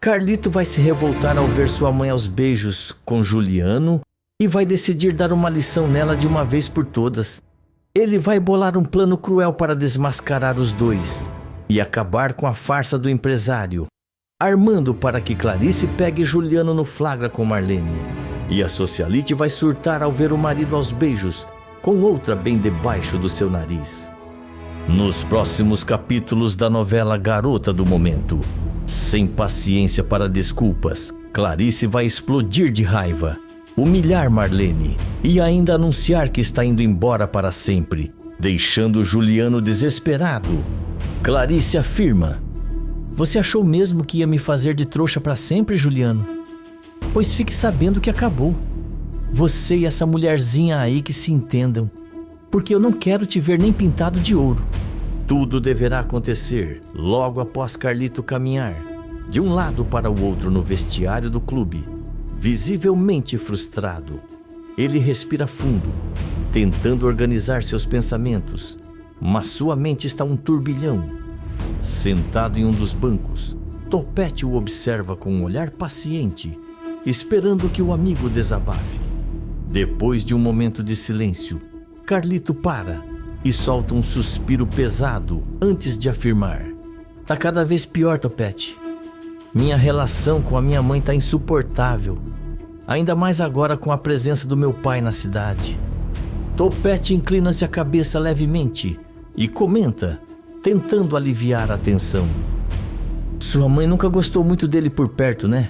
Carlito vai se revoltar ao ver sua mãe aos beijos com Juliano e vai decidir dar uma lição nela de uma vez por todas. Ele vai bolar um plano cruel para desmascarar os dois e acabar com a farsa do empresário, armando para que Clarice pegue Juliano no flagra com Marlene. E a socialite vai surtar ao ver o marido aos beijos com outra bem debaixo do seu nariz. Nos próximos capítulos da novela Garota do Momento, sem paciência para desculpas, Clarice vai explodir de raiva, humilhar Marlene e ainda anunciar que está indo embora para sempre, deixando Juliano desesperado. Clarice afirma: "Você achou mesmo que ia me fazer de trouxa para sempre, Juliano? Pois fique sabendo que acabou. Você e essa mulherzinha aí que se entendam, porque eu não quero te ver nem pintado de ouro." Tudo deverá acontecer logo após Carlito caminhar de um lado para o outro no vestiário do clube, visivelmente frustrado. Ele respira fundo, tentando organizar seus pensamentos, mas sua mente está um turbilhão. Sentado em um dos bancos, Topete o observa com um olhar paciente, esperando que o amigo desabafe. Depois de um momento de silêncio, Carlito para e solta um suspiro pesado antes de afirmar: "Tá cada vez pior, Topete. Minha relação com a minha mãe tá insuportável, ainda mais agora com a presença do meu pai na cidade." Topete inclina-se a cabeça levemente e comenta, tentando aliviar a tensão: "Sua mãe nunca gostou muito dele por perto, né?"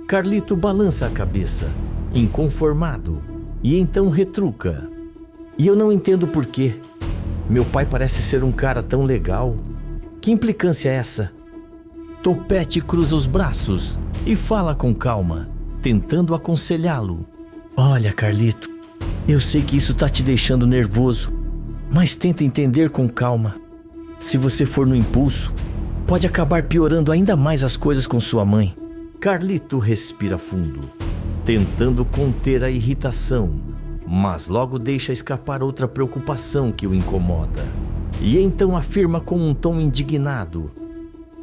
Carlito balança a cabeça, inconformado, e então retruca: "E eu não entendo por quê. Meu pai parece ser um cara tão legal. Que implicância é essa?" Topete cruza os braços e fala com calma, tentando aconselhá-lo: "Olha, Carlito, eu sei que isso tá te deixando nervoso, mas tenta entender com calma. Se você for no impulso, pode acabar piorando ainda mais as coisas com sua mãe." Carlito respira fundo, tentando conter a irritação, mas logo deixa escapar outra preocupação que o incomoda. E então afirma com um tom indignado: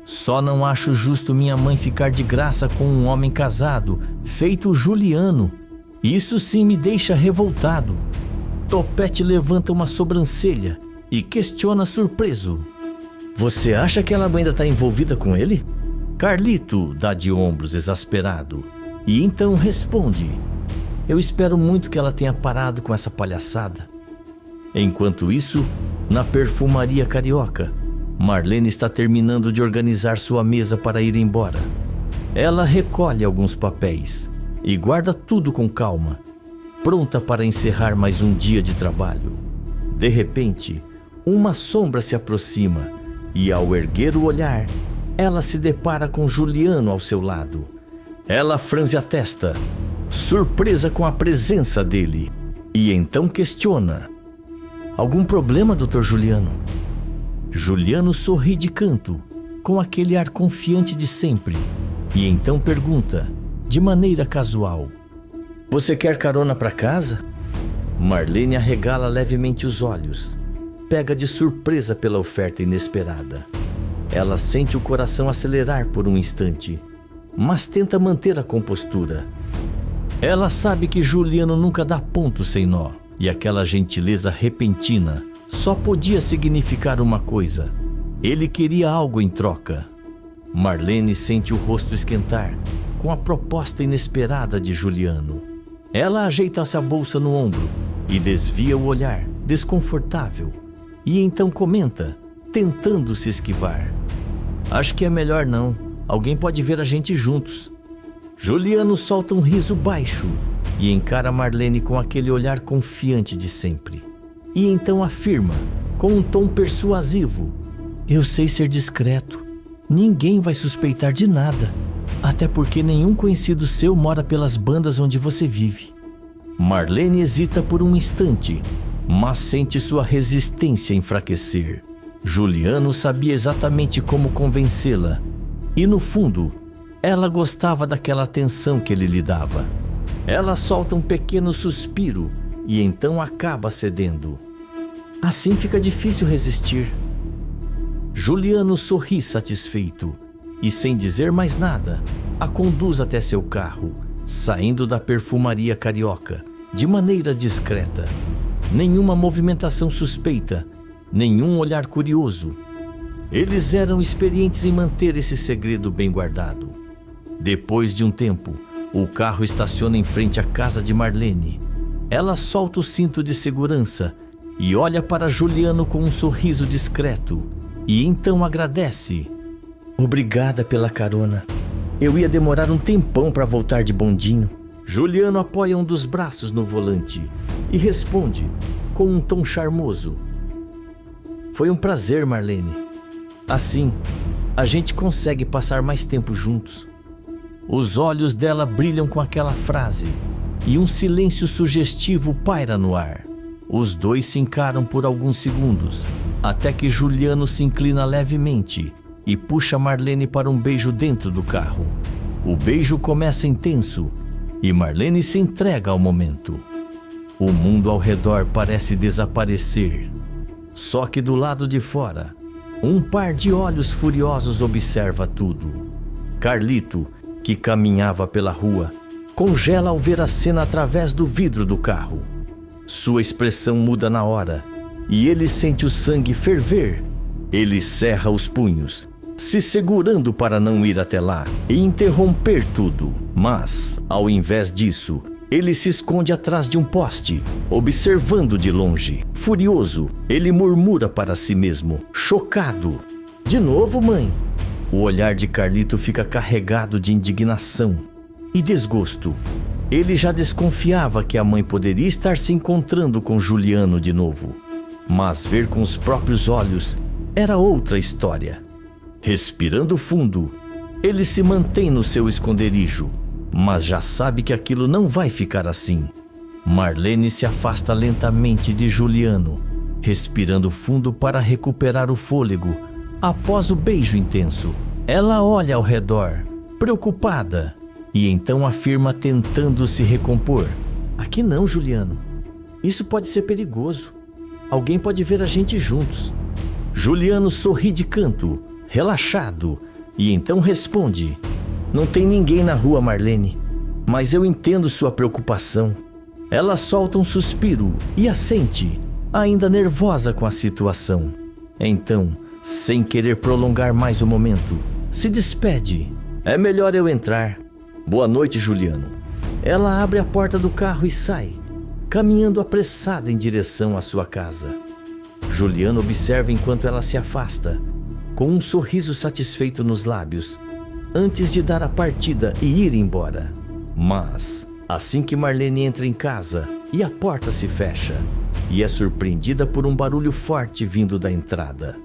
"Só não acho justo minha mãe ficar de graça com um homem casado, feito Juliano. Isso sim me deixa revoltado." Topete levanta uma sobrancelha e questiona surpreso: "Você acha que ela ainda está envolvida com ele?" Carlito dá de ombros exasperado e então responde: "Eu espero muito que ela tenha parado com essa palhaçada." Enquanto isso, na perfumaria carioca, Marlene está terminando de organizar sua mesa para ir embora. Ela recolhe alguns papéis e guarda tudo com calma, pronta para encerrar mais um dia de trabalho. De repente, uma sombra se aproxima e, ao erguer o olhar, ela se depara com Juliano ao seu lado. Ela franze a testa, surpresa com a presença dele, e então questiona: "Algum problema, Dr. Juliano?" Juliano sorri de canto, com aquele ar confiante de sempre, e então pergunta, de maneira casual: "Você quer carona para casa?" Marlene arregala levemente os olhos, pega de surpresa pela oferta inesperada. Ela sente o coração acelerar por um instante, mas tenta manter a compostura. Ela sabe que Juliano nunca dá ponto sem nó, e aquela gentileza repentina só podia significar uma coisa: ele queria algo em troca. Marlene sente o rosto esquentar com a proposta inesperada de Juliano. Ela ajeita-se a bolsa no ombro e desvia o olhar, desconfortável, e então comenta, tentando se esquivar: "Acho que é melhor não. Alguém pode ver a gente juntos." Juliano solta um riso baixo e encara Marlene com aquele olhar confiante de sempre. E então afirma, com um tom persuasivo: "Eu sei ser discreto. Ninguém vai suspeitar de nada. Até porque nenhum conhecido seu mora pelas bandas onde você vive." Marlene hesita por um instante, mas sente sua resistência enfraquecer. Juliano sabia exatamente como convencê-la, e no fundo, ela gostava daquela atenção que ele lhe dava. Ela solta um pequeno suspiro e então acaba cedendo. Assim fica difícil resistir. Juliano sorri satisfeito e, sem dizer mais nada, a conduz até seu carro, saindo da perfumaria carioca, de maneira discreta. Nenhuma movimentação suspeita, nenhum olhar curioso. Eles eram experientes em manter esse segredo bem guardado. Depois de um tempo, o carro estaciona em frente à casa de Marlene. Ela solta o cinto de segurança e olha para Juliano com um sorriso discreto, e então agradece. Obrigada pela carona. Eu ia demorar um tempão para voltar de bondinho. Juliano apoia um dos braços no volante e responde com um tom charmoso. Foi um prazer, Marlene. Assim, a gente consegue passar mais tempo juntos. Os olhos dela brilham com aquela frase e um silêncio sugestivo paira no ar. Os dois se encaram por alguns segundos, até que Juliano se inclina levemente e puxa Marlene para um beijo dentro do carro. O beijo começa intenso e Marlene se entrega ao momento. O mundo ao redor parece desaparecer. Só que do lado de fora, um par de olhos furiosos observa tudo. Carlito, que caminhava pela rua, congela ao ver a cena através do vidro do carro. Sua expressão muda na hora e ele sente o sangue ferver. Ele cerra os punhos, se segurando para não ir até lá e interromper tudo. Mas, ao invés disso, ele se esconde atrás de um poste, observando de longe. Furioso, ele murmura para si mesmo, chocado. De novo, mãe? O olhar de Carlito fica carregado de indignação e desgosto. Ele já desconfiava que a mãe poderia estar se encontrando com Juliano de novo. Mas ver com os próprios olhos era outra história. Respirando fundo, ele se mantém no seu esconderijo, mas já sabe que aquilo não vai ficar assim. Marlene se afasta lentamente de Juliano, respirando fundo para recuperar o fôlego após o beijo intenso. Ela olha ao redor, preocupada, e então afirma tentando se recompor. Aqui não, Juliano. Isso pode ser perigoso. Alguém pode ver a gente juntos. Juliano sorri de canto, relaxado, e então responde. Não tem ninguém na rua, Marlene, mas eu entendo sua preocupação. Ela solta um suspiro e assente, ainda nervosa com a situação. Então, sem querer prolongar mais o momento, se despede. É melhor eu entrar. Boa noite, Juliano. Ela abre a porta do carro e sai, caminhando apressada em direção à sua casa. Juliano observa enquanto ela se afasta, com um sorriso satisfeito nos lábios, antes de dar a partida e ir embora. Mas, assim que Marlene entra em casa e a porta se fecha, e é surpreendida por um barulho forte vindo da entrada.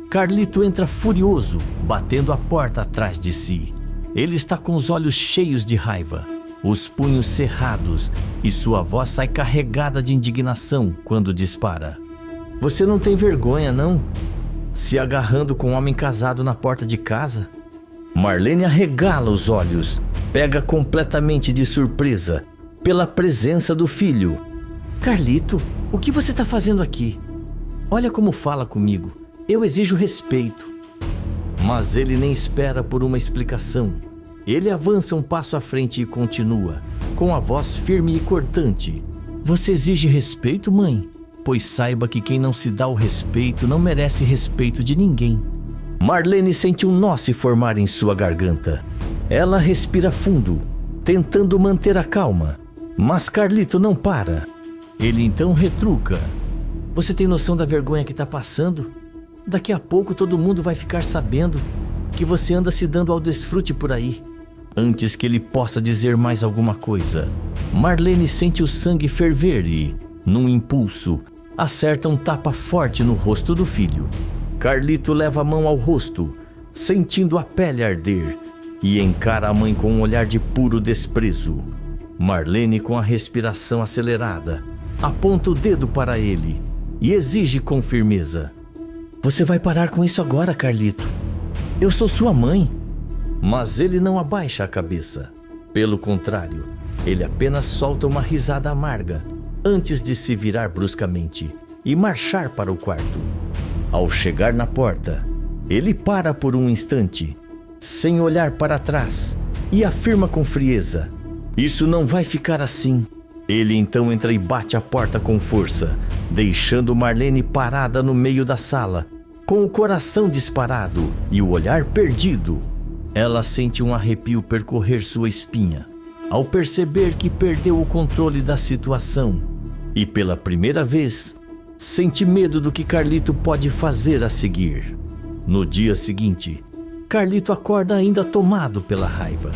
Carlito entra furioso, batendo a porta atrás de si. Ele está com os olhos cheios de raiva, os punhos cerrados, e sua voz sai carregada de indignação quando dispara. Você não tem vergonha, não? Se agarrando com um homem casado na porta de casa? Marlene arregala os olhos, pega completamente de surpresa pela presença do filho. Carlito, o que você está fazendo aqui? Olha como fala comigo. Eu exijo respeito. Mas ele nem espera por uma explicação. Ele avança um passo à frente e continua, com a voz firme e cortante. Você exige respeito, mãe? Pois saiba que quem não se dá o respeito não merece respeito de ninguém. Marlene sente um nó se formar em sua garganta. Ela respira fundo, tentando manter a calma. Mas Carlito não para. Ele então retruca. Você tem noção da vergonha que está passando? Daqui a pouco todo mundo vai ficar sabendo que você anda se dando ao desfrute por aí. Antes que ele possa dizer mais alguma coisa, Marlene sente o sangue ferver e, num impulso, acerta um tapa forte no rosto do filho. Carlito leva a mão ao rosto, sentindo a pele arder, e encara a mãe com um olhar de puro desprezo. Marlene, com a respiração acelerada, aponta o dedo para ele e exige com firmeza. Você vai parar com isso agora, Carlito. Eu sou sua mãe. Mas ele não abaixa a cabeça. Pelo contrário, ele apenas solta uma risada amarga antes de se virar bruscamente e marchar para o quarto. Ao chegar na porta, ele para por um instante sem olhar para trás, e afirma com frieza: "Isso não vai ficar assim." Ele então entra e bate a porta com força, deixando Marlene parada no meio da sala, com o coração disparado e o olhar perdido. Ela sente um arrepio percorrer sua espinha, ao perceber que perdeu o controle da situação. E pela primeira vez, sente medo do que Carlito pode fazer a seguir. No dia seguinte, Carlito acorda ainda tomado pela raiva.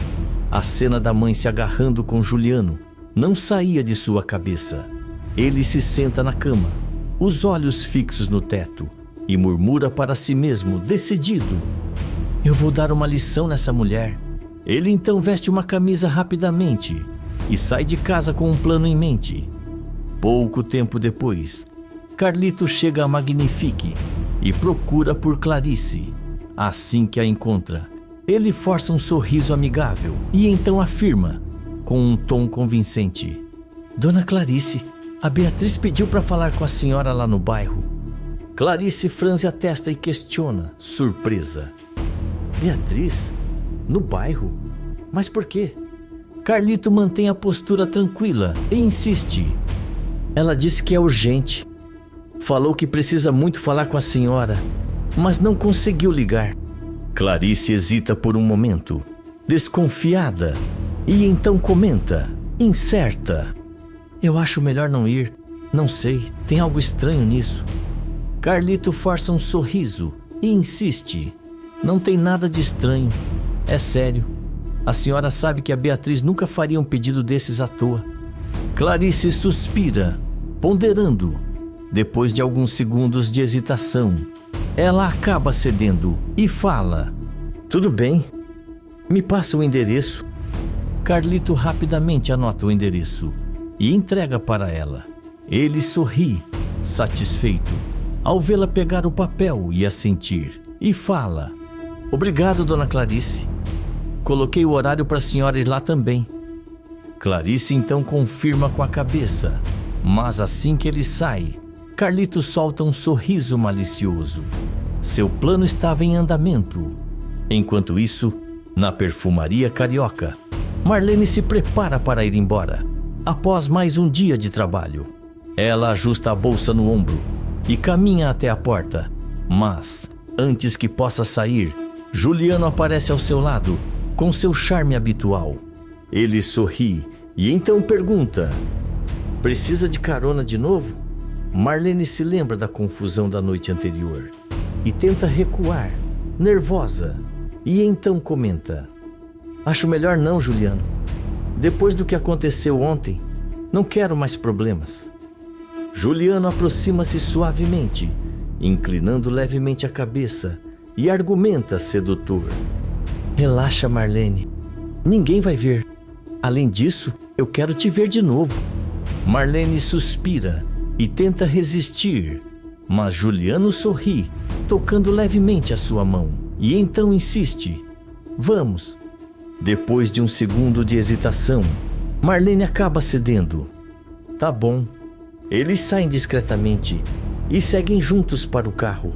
A cena da mãe se agarrando com Juliano não saía de sua cabeça. Ele se senta na cama, os olhos fixos no teto, e murmura para si mesmo, decidido: "Eu vou dar uma lição nessa mulher." Ele então veste uma camisa rapidamente e sai de casa com um plano em mente. Pouco tempo depois, Carlito chega a Magnifique e procura por Clarice. Assim que a encontra, ele força um sorriso amigável e então afirma, com um tom convincente: "Dona Clarice, a Beatriz pediu para falar com a senhora lá no bairro." Clarice franze a testa e questiona, surpresa: "Beatriz? No bairro? Mas por quê?" Carlito mantém a postura tranquila e insiste: "Ela disse que é urgente. Falou que precisa muito falar com a senhora, mas não conseguiu ligar." Clarice hesita por um momento, desconfiada, e então comenta, incerta: "Eu acho melhor não ir. Não sei, tem algo estranho nisso." Carlito força um sorriso e insiste: "Não tem nada de estranho. É sério. A senhora sabe que a Beatriz nunca faria um pedido desses à toa." Clarice suspira, ponderando. Depois de alguns segundos de hesitação, ela acaba cedendo e fala: "Tudo bem, me passa o endereço." Carlito rapidamente anota o endereço e entrega para ela. Ele sorri, satisfeito, ao vê-la pegar o papel e assentir, e fala: "Obrigado, dona Clarice. Coloquei o horário para a senhora ir lá também." Clarice então confirma com a cabeça, mas assim que ele sai, Carlito solta um sorriso malicioso. Seu plano estava em andamento. Enquanto isso, na perfumaria carioca, Marlene se prepara para ir embora, após mais um dia de trabalho. Ela ajusta a bolsa no ombro e caminha até a porta, mas, antes que possa sair, Juliano aparece ao seu lado, com seu charme habitual. Ele sorri e então pergunta: "Precisa de carona de novo?" Marlene se lembra da confusão da noite anterior e tenta recuar, nervosa, e então comenta: "Acho melhor não, Juliano. Depois do que aconteceu ontem, não quero mais problemas." Juliano aproxima-se suavemente, inclinando levemente a cabeça, e argumenta sedutor: "Relaxa, Marlene. Ninguém vai ver. Além disso, eu quero te ver de novo." Marlene suspira e tenta resistir, mas Juliano sorri, tocando levemente a sua mão, e então insiste: "Vamos." Depois de um segundo de hesitação, Marlene acaba cedendo. "Tá bom." Eles saem discretamente e seguem juntos para o carro.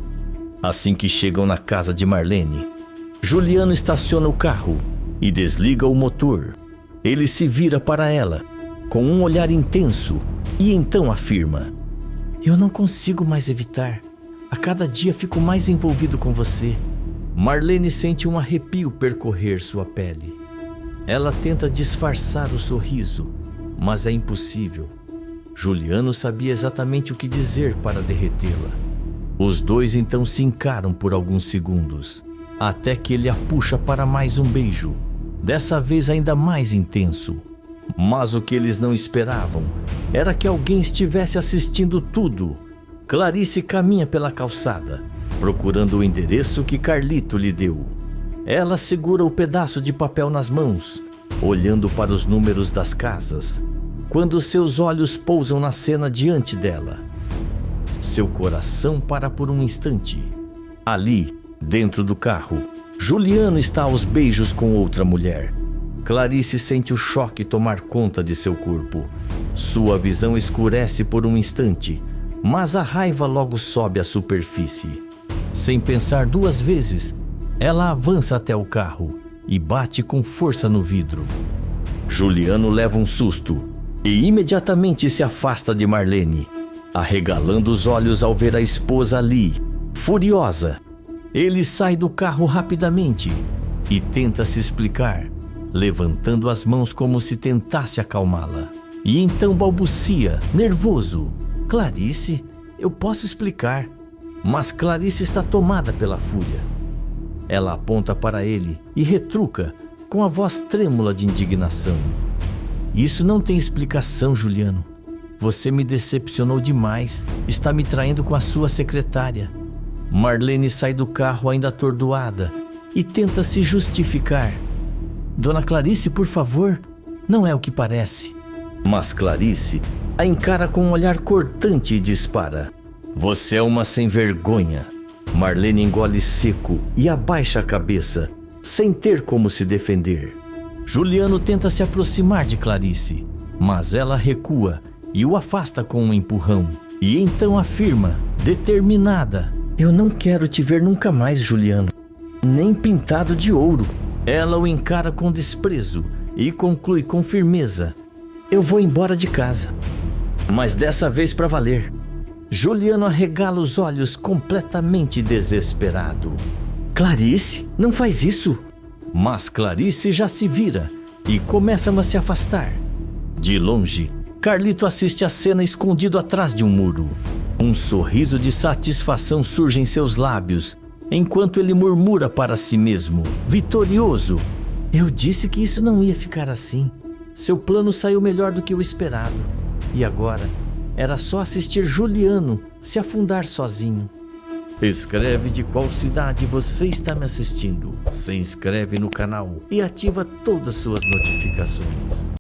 Assim que chegam na casa de Marlene, Juliano estaciona o carro e desliga o motor. Ele se vira para ela, com um olhar intenso, e então afirma: "Eu não consigo mais evitar. A cada dia fico mais envolvido com você." Marlene sente um arrepio percorrer sua pele. Ela tenta disfarçar o sorriso, mas é impossível. Juliano sabia exatamente o que dizer para derretê-la. Os dois então se encaram por alguns segundos, até que ele a puxa para mais um beijo, dessa vez ainda mais intenso. Mas o que eles não esperavam era que alguém estivesse assistindo tudo. Clarice caminha pela calçada, procurando o endereço que Carlito lhe deu. Ela segura o pedaço de papel nas mãos, olhando para os números das casas, quando seus olhos pousam na cena diante dela. Seu coração para por um instante. Ali, dentro do carro, Juliano está aos beijos com outra mulher. Clarice sente o choque tomar conta de seu corpo. Sua visão escurece por um instante, mas a raiva logo sobe à superfície. Sem pensar duas vezes, Ela avança até o carro e bate com força no vidro. Juliano leva um susto e imediatamente se afasta de Marlene, arregalando os olhos ao ver a esposa ali, furiosa. Ele sai do carro rapidamente e tenta se explicar, levantando as mãos como se tentasse acalmá-la. E então balbucia, nervoso: Clarice, eu posso explicar. Mas Clarice está tomada pela fúria. Ela aponta para ele e retruca com a voz trêmula de indignação: Isso não tem explicação, Juliano. Você me decepcionou demais. Está me traindo com a sua secretária. Marlene sai do carro ainda atordoada e tenta se justificar. Dona Clarice, por favor, não é o que parece. Mas Clarice a encara com um olhar cortante e dispara: Você é uma sem-vergonha. Marlene engole seco e abaixa a cabeça, sem ter como se defender. Juliano tenta se aproximar de Clarice, mas ela recua e o afasta com um empurrão. E então afirma, determinada: Eu não quero te ver nunca mais, Juliano, nem pintado de ouro. Ela o encara com desprezo e conclui com firmeza: Eu vou embora de casa. Mas dessa vez para valer. Juliano arregala os olhos completamente desesperado. Clarice, não faz isso. Mas Clarice já se vira e começa a se afastar. De longe, Carlito assiste a cena escondido atrás de um muro. Um sorriso de satisfação surge em seus lábios, enquanto ele murmura para si mesmo, vitorioso: Eu disse que isso não ia ficar assim. Seu plano saiu melhor do que o esperado. E agora, era só assistir Juliano se afundar sozinho. Escreve de qual cidade você está me assistindo. Se inscreve no canal e ativa todas as suas notificações.